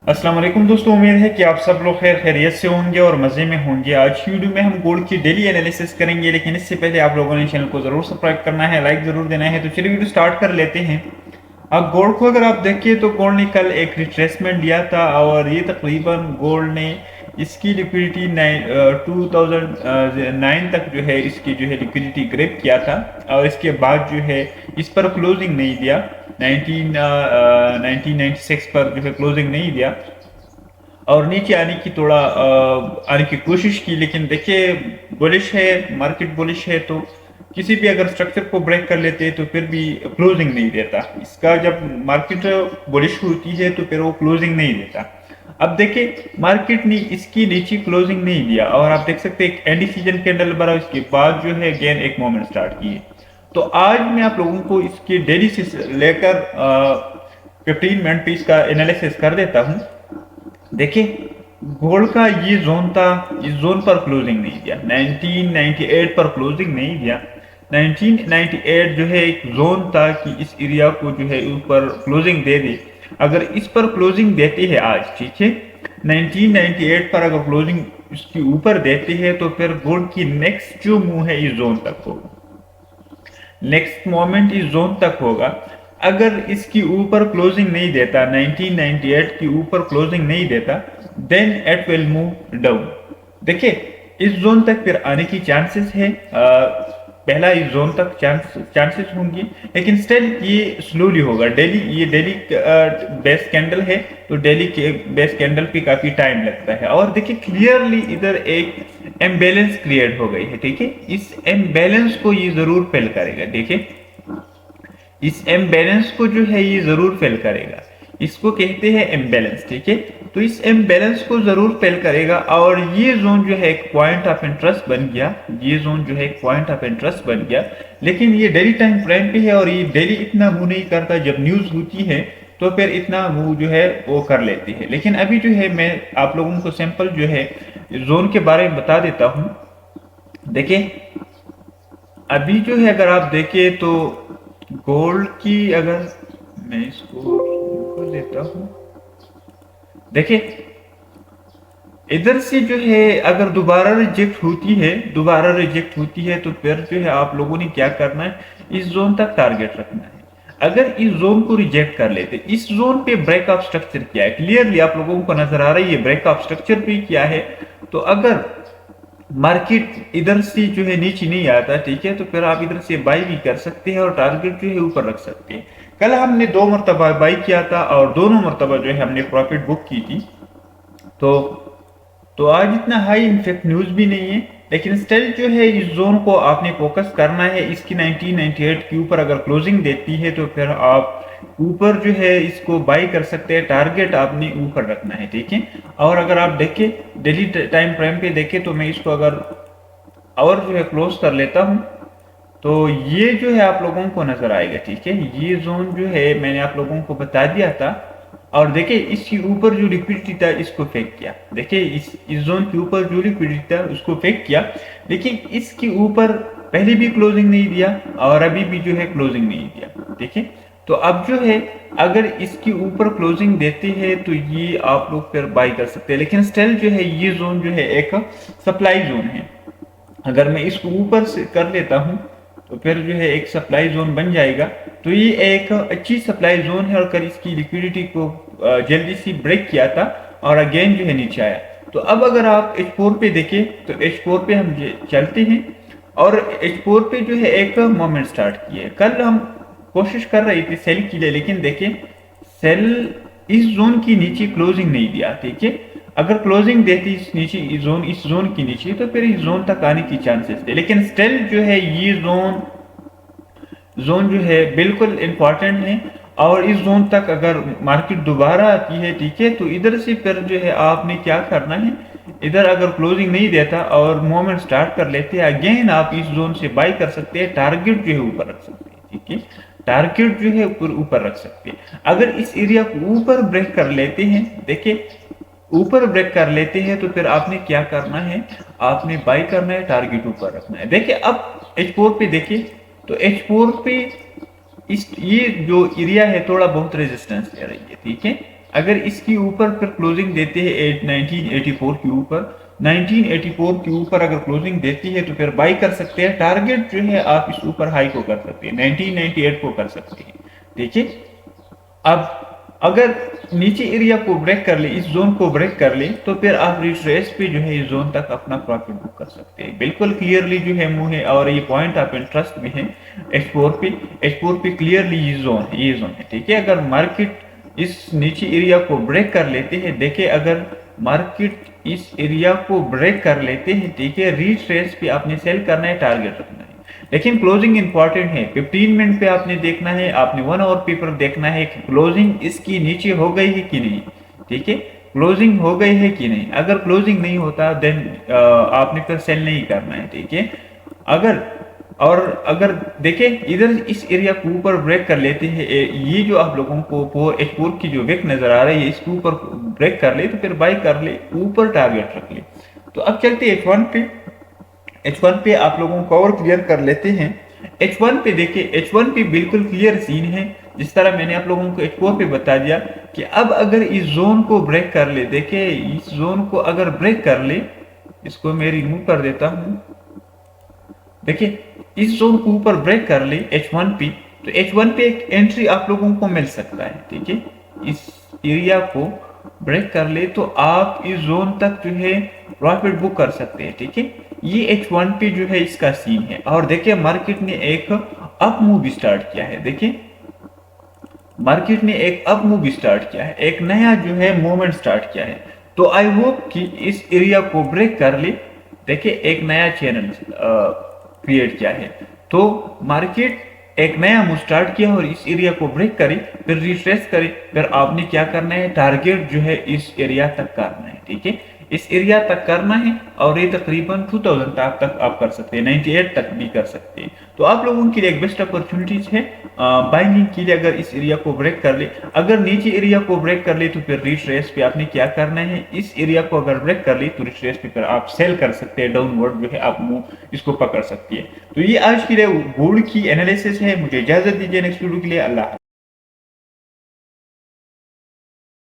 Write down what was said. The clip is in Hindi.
अस्सलाम वालेकुम दोस्तों, उम्मीद है कि आप सब लोग खैर खैरियत से होंगे और मज़े में होंगे। आज की वीडियो में हम गोल्ड की डेली एनालिसिस करेंगे, लेकिन इससे पहले आप लोगों ने चैनल को ज़रूर सब्सक्राइब करना है, लाइक ज़रूर देना है। तो चलिए वीडियो स्टार्ट कर लेते हैं। अब गोल्ड को अगर आप देखिए तो गोल्ड ने कल एक रिट्रेसमेंट लिया था और ये तकरीबन गोल्ड ने इसकी लिक्विडिटी 2009 तक जो है इसकी जो है लिक्विडिटी ग्रैब किया था और इसके बाद जो है इस पर क्लोजिंग नहीं दिया। 1996 पर जो है क्लोजिंग नहीं दिया और नीचे आने की थोड़ा आने की कोशिश की, लेकिन देखिए बुलिश है, मार्केट बुलिश है, तो किसी भी अगर स्ट्रक्चर को ब्रेक कर लेते हैं तो फिर भी क्लोजिंग नहीं देता इसका। जब मार्केट बुलिश होती है तो फिर वो क्लोजिंग नहीं देता। अब देखिए मार्केट ने इसकी नीचे क्लोजिंग नहीं दिया और आप देख सकते हैं एक एंटी सीजन कैंडल बना, उसके बाद जो है अगेन एक मोमेंट स्टार्ट किए। तो आज मैं आप लोगों को इसके डेली से लेकर 15 मिनट पे इसका एनालिसिस कर देता हूँ। देखिए गोल्ड का ये जोन था, इस जोन पर क्लोजिंग नहीं दिया। 1998 पर क्लोजिंग नहीं दिया। 1998 जो है एक जोन था कि इस एरिया को जो है ऊपर क्लोजिंग दे दे। अगर इस पर क्लोजिंग देती है आज, ठीक है, 1998 पर अगर क्लोजिंग इसके ऊपर देती है तो फिर गोल्ड की नेक्स्ट जो मूव है इस जोन तक होगा, नेक्स्ट मोमेंट इस जोन तक होगा। अगर इसकी ऊपर क्लोजिंग नहीं देता, 1998 की ऊपर क्लोजिंग नहीं देता, then it will move down. देखिए इस जोन तक फिर आने की चांसेस है, पहला इस जोन तक चांसेस होंगी, लेकिन स्टिल ये स्लोली होगा। ये डेली बेस कैंडल है तो डेली के बेस कैंडल पे काफी टाइम लगता है। और देखिए क्लियरली इधर एक इम्बैलेंस क्रिएट हो गई है, ठीक है। इस इम्बैलेंस को ये जरूर फेल करेगा। देखिए इस इम्बैलेंस को जो है ये जरूर फेल करेगा, इसको कहते हैं इम्बैलेंस, ठीक है। तो इस इम्बैलेंस को जरूर फेल करेगा और ये जोन जो है एक पॉइंट ऑफ इंटरेस्ट बन गया। ये जोन जो है एक पॉइंट ऑफ इंटरेस्ट बन गया, लेकिन ये डेली टाइम फ्रेम पे है और ये डेली इतना मूव नहीं करता। जब न्यूज होती है तो फिर इतना मूव जो है वो कर लेती है। लेकिन अभी जो है मैं आप लोगों को सिंपल जो है जोन के बारे में बता देता हूँ। देखिए अभी जो है अगर आप देखें तो गोल्ड की, अगर मैं इसको कर लेता हूं, देखिए इधर से जो है अगर दोबारा रिजेक्ट होती है, दोबारा रिजेक्ट होती है तो फिर जो है आप लोगों ने क्या करना है, इस जोन तक टारगेट रखना है। अगर इस जोन को रिजेक्ट कर लेते, इस जोन पे ब्रेक ऑफ स्ट्रक्चर किया है, क्लियरली आप लोगों को नजर आ रही है ब्रेक ऑफ स्ट्रक्चर पे किया है। तो अगर मार्केट इधर से जो है नीचे नहीं आता, ठीक है, तो फिर आप इधर से बाई भी कर सकते हैं और टारगेट जो है ऊपर रख सकते हैं। कल हमने 2 मरतबा बाई किया था और दोनों मरतबा जो है हमने प्रॉफिट बुक की थी। तो आज इतना हाई इनफेक्ट न्यूज भी नहीं है, लेकिन स्टिल जो है इस जोन को आपने फोकस करना है। इसकी 1998 के ऊपर अगर क्लोजिंग देती है तो फिर आप ऊपर जो है इसको बाई कर सकते हैं, टारगेट आपने ऊपर रखना है, ठीक है। और अगर आप देखें डेली टाइम फ्रेम पे देखें तो मैं इसको अगर और जो है क्लोज कर लेता हूं तो ये जो है आप लोगों को नजर आएगा, ठीक है। ये जोन जो है मैंने आप लोगों को बता दिया था। और देखिए इसके ऊपर जो लिक्विडिटी था इसको फेक किया। देखिए इस जोन के ऊपर जो लिक्विडिटी था उसको फेक किया, लेकिन इसके ऊपर पहले भी क्लोजिंग नहीं दिया और अभी भी जो है क्लोजिंग नहीं दिया, देखिए। तो अब जो है अगर इसके ऊपर क्लोजिंग देते हैं तो ये आप लोग फिर बाई कर सकते हैं, लेकिन स्टिल जो है ये जोन जो है एक सप्लाई जोन है। अगर मैं इसको ऊपर से कर लेता हूं तो फिर जो है एक सप्लाई जोन बन जाएगा। तो ये एक अच्छी सप्लाई जोन है और कल इसकी लिक्विडिटी को जल्दी से ब्रेक किया था और अगेन जो है नीचे आया। तो अब अगर आप H4 पे देखें तो H4 पे हम चलते हैं और H4 पे जो है एक मोमेंट स्टार्ट किया। कल हम कोशिश कर रहे थे सेल के लिए, लेकिन देखें सेल इस जोन की नीचे क्लोजिंग नहीं दिया, ठीक है। अगर क्लोजिंग देती इस जोन की नीचे तो फिर इस जोन तक आने की चांसेस थे, लेकिन स्टिल जो है ये जोन जो है बिल्कुल इंपॉर्टेंट है। और इस जोन तक अगर मार्केट दोबारा आती है, ठीक है, तो इधर से फिर जो है आपने क्या करना है, इधर अगर क्लोजिंग नहीं देता और मोमेंट स्टार्ट कर लेते हैं अगेन आप इस जोन से बाई कर सकते हैं, टारगेट जो है ऊपर रख सकते हैं, ठीक है। टारगेट जो है ऊपर रख सकते हैं। अगर इस एरिया को ऊपर ब्रेक कर लेते हैं, देखिए ऊपर ब्रेक कर लेते हैं तो फिर आपने क्या करना है, आपने बाई करना है, टारगेट ऊपर रखना है। देखिए अब H4 पे देखिए तो H4 पे इस ये जो एरिया है थोड़ा बहुत रेजिस्टेंस ले रही है, ठीक है। अगर इसके ऊपर फिर क्लोजिंग देते हैं 1984 के ऊपर, 1984 के ऊपर अगर क्लोजिंग देती है तो फिर बाई कर सकते हैं। टारगेट जो है आप इस ऊपर हाई को कर सकते हैं, 1998 को कर सकते हैं। ठीक है, अब अगर नीचे एरिया को ब्रेक कर ले, इस जोन को ब्रेक कर ले, तो फिर आप रिट्रेस पे जो है इस जोन तक अपना प्रॉफिट बुक कर सकते हैं। बिल्कुल क्लियरली जो है मुंह है, और ये पॉइंट ऑफ इंटरेस्ट भी है H4 पे क्लियरली ये जोन है। ठीक है, अगर मार्केट इस नीचे एरिया को ब्रेक कर लेते हैं, देखिए अगर मार्केट इस एरिया को ब्रेक कर लेते हैं, ठीक है, रिट्रेस पे आपने सेल करना है, टारगेट रखना है। लेकिन क्लोजिंग इंपॉर्टेंट है, 15 मिनट पे आपने देखना है, आपने 1 आवर पेपर देखना है कि क्लोजिंग इसकी नीचे हो गई है कि नहीं। ठीक है, क्लोजिंग हो गई है कि नहीं। अगर क्लोजिंग नहीं होता देन आपने फिर सेल नहीं करना है। ठीक है, अगर देखें इधर इस एरिया को ऊपर ब्रेक कर लेते हैं, ये जो आप लोगों को H4 की जो विक नजर आ रही है, इसके ऊपर ब्रेक कर ले तो फिर बाई कर ले, ऊपर टारगेट रख ले। तो अब चलते H1 पे आप लोगों को और क्लियर कर लेते हैं। H1 पे देखिए, H1 पे बिल्कुल क्लियर सीन है, जिस तरह मैंने आप लोगों को H4 पे बता दिया कि अब अगर इस जोन को ब्रेक कर ले, देखिए इस जोन को अगर ब्रेक कर ले, इसको मैं रिमूव कर देता हूं। देखिए इस जोन को ऊपर ब्रेक कर ले H1 पे, तो H1 पे एक एंट्री आप लोगों को मिल सकता है। ठीक है, इस एरिया को ब्रेक कर ले तो आप इस जोन तक जो है प्रॉफिट बुक कर सकते हैं। ठीक है, ये H1 पे जो है इसका सीन है। और देखिए मार्केट ने एक अप मूव स्टार्ट किया है। देखिए मार्केट ने एक अप मूव स्टार्ट किया है, एक नया जो है मूवमेंट स्टार्ट किया है। तो आई होप कि इस एरिया को ब्रेक कर ले। देखिए एक नया चैनल क्रिएट किया है, तो मार्केट एक नया मूव स्टार्ट किया और इस एरिया को ब्रेक करे, फिर रिट्रेस करे, फिर आपने क्या करना है, टारगेट जो है इस एरिया तक करना है। ठीक है, इस एरिया तक करना है, और ये तकरीबन 2000 तक आप कर सकते हैं, 98 तक भी कर सकते हैं। तो आप लोगों के लिए एक बेस्ट अपॉर्चुनिटीज है बाइंग के लिए। अगर इस एरिया को ब्रेक कर ले, अगर नीचे एरिया को ब्रेक कर ले, तो फिर रिट्रेस पे आपने क्या करना है, इस एरिया को अगर ब्रेक कर ले तो रिट्रेस पे फिर आप सेल कर सकते हैं, डाउनवर्ड जो है आप मूव इसको पकड़ सकती है। तो ये आज के लिए गोल्ड की एनालिसिस है। मुझे इजाजत दीजिए, नेक्स्ट वीडियो के लिए अल्लाह।